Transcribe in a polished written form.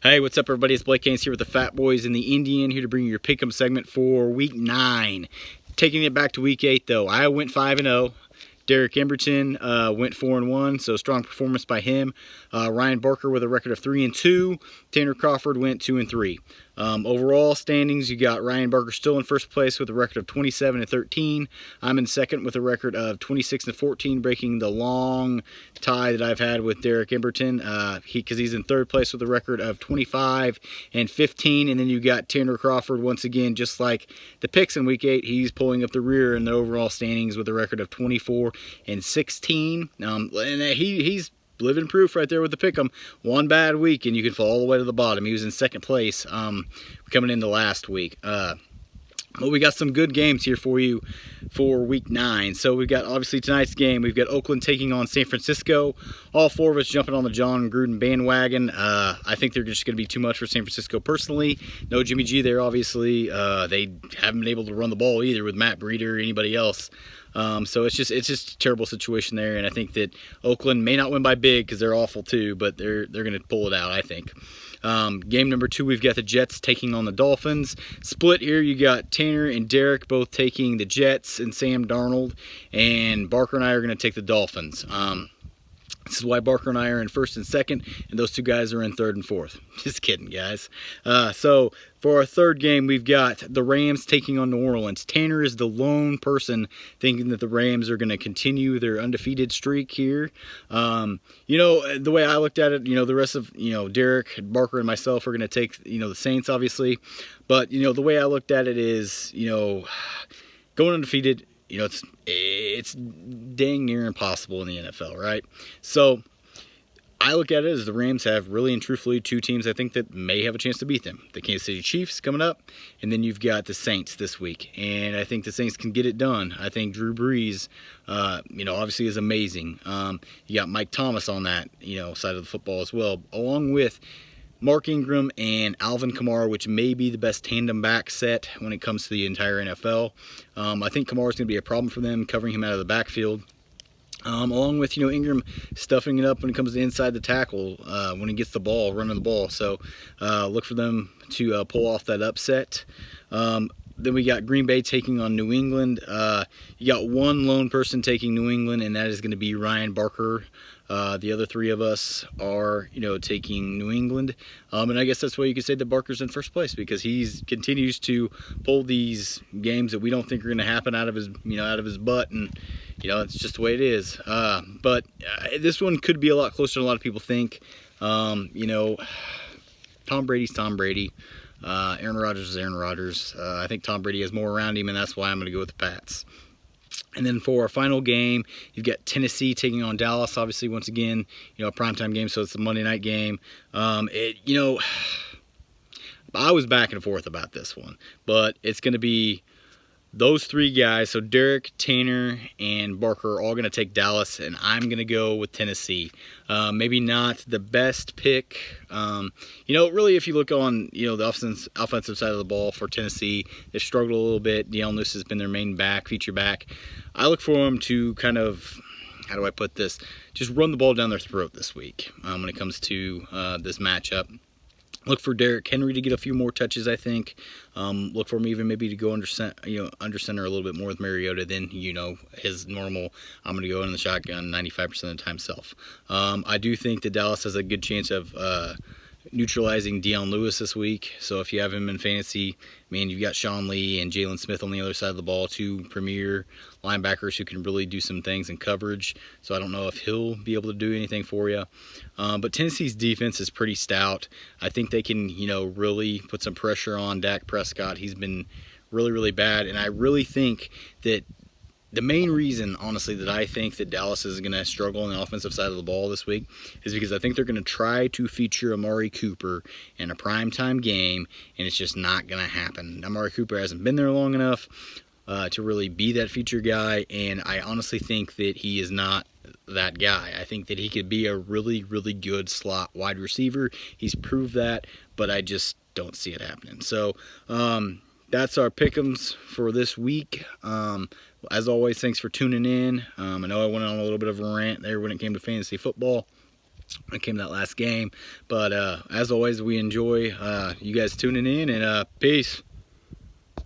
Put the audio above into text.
Hey, what's up, everybody? It's Blake Haynes here with the Fat Boys and the Indian, here to bring you your pick'em segment for Week 9. Taking it back to Week 8, though, I went 5-0. Derek Emberton went 4-1, so strong performance by him. Ryan Barker with a record of 3-2. Tanner Crawford went 2-3. Overall standings, you got Ryan Barker still in first place with a record of 27-13. I'm in second with a record of 26-14, breaking the long tie that I've had with Derek Emberton. Because he's in third place with a record of 25-15, and then you got Tanner Crawford once again, just like the picks in Week 8. He's pulling up the rear in the overall standings with a record of 24-16. And he's living proof right there with the pick'em. One bad week and you can fall all the way to the bottom. He was in second place coming into last week. Well, we got some good games here for you for Week 9. So we've got, obviously, tonight's game. We've got Oakland taking on San Francisco. All four of us jumping on the Jon Gruden bandwagon. I think they're just going to be too much for San Francisco personally. No Jimmy G there, obviously. They haven't been able to run the ball either with Matt Breida or anybody else. So it's just a terrible situation there, and I think that Oakland may not win by big because they're awful too, but they're going to pull it out, I think. Game number 2, we've got the Jets taking on the Dolphins. Split here, you got Tanner and Derek both taking the Jets and Sam Darnold, and Barker and I are going to take the Dolphins. This is why Barker and I are in first and second, and those two guys are in third and fourth. Just kidding, guys. So for our third game, we've got the Rams taking on New Orleans. Tanner is the lone person thinking that the Rams are going to continue their undefeated streak here. The way I looked at it, the rest of, Derek, Barker, and myself are going to take, the Saints, obviously. But, the way I looked at it is, going undefeated, it's dang near impossible in the NFL, right? So I look at it as the Rams have really and truthfully two teams I think that may have a chance to beat them. The Kansas City Chiefs coming up, and then you've got the Saints this week. And I think the Saints can get it done. I think Drew Brees, obviously is amazing. You got Mike Thomas on that, side of the football as well, along with Mark Ingram and Alvin Kamara, which may be the best tandem back set when it comes to the entire NFL. I think Kamara's going to be a problem for them, covering him out of the backfield. Along with, Ingram stuffing it up when it comes to inside the tackle when he gets the ball, running the ball. So look for them to pull off that upset. Then we got Green Bay taking on New England. You got one lone person taking New England, and that is going to be Ryan Barker. The other three of us are, taking New England. And I guess that's why you could say that Barker's in first place, because he continues to pull these games that we don't think are going to happen out of his butt. And, it's just the way it is. But this one could be a lot closer than a lot of people think. Tom Brady's Tom Brady. Aaron Rodgers is Aaron Rodgers. I think Tom Brady has more around him, and that's why I'm going to go with the Pats. And then for our final game, you've got Tennessee taking on Dallas. Obviously, once again, a primetime game, so it's the Monday night game. I was back and forth about this one, but it's going to be those three guys. So Derek, Tanner, and Barker are all going to take Dallas, and I'm going to go with Tennessee. Maybe not the best pick. Really, if you look on, the offensive side of the ball for Tennessee, they struggled a little bit. Deion Lewis has been their main feature back. I look for them to kind of, how do I put this, just run the ball down their throat this week when it comes to this matchup. Look for Derrick Henry to get a few more touches, I think. Look for him even maybe to go under center a little bit more with Mariota than, his normal, I'm going to go in the shotgun 95% of the time self. I do think that Dallas has a good chance of neutralizing Deion Lewis this week. So if you have him in fantasy, you've got Sean Lee and Jalen Smith on the other side of the ball, two premier linebackers who can really do some things in coverage. So I don't know if he'll be able to do anything for you. But Tennessee's defense is pretty stout. I think they can, really put some pressure on Dak Prescott. He's been really, really bad. And I really think that the main reason, honestly, that I think that Dallas is going to struggle on the offensive side of the ball this week is because I think they're going to try to feature Amari Cooper in a primetime game, and it's just not going to happen. Amari Cooper hasn't been there long enough to really be that feature guy, and I honestly think that he is not that guy. I think that he could be a really, really good slot wide receiver. He's proved that, but I just don't see it happening. So, that's our pick'ems for this week. As always, thanks for tuning in. I know I went on a little bit of a rant there when it came to fantasy football. when it came to that last game. But as always, we enjoy you guys tuning in, and peace.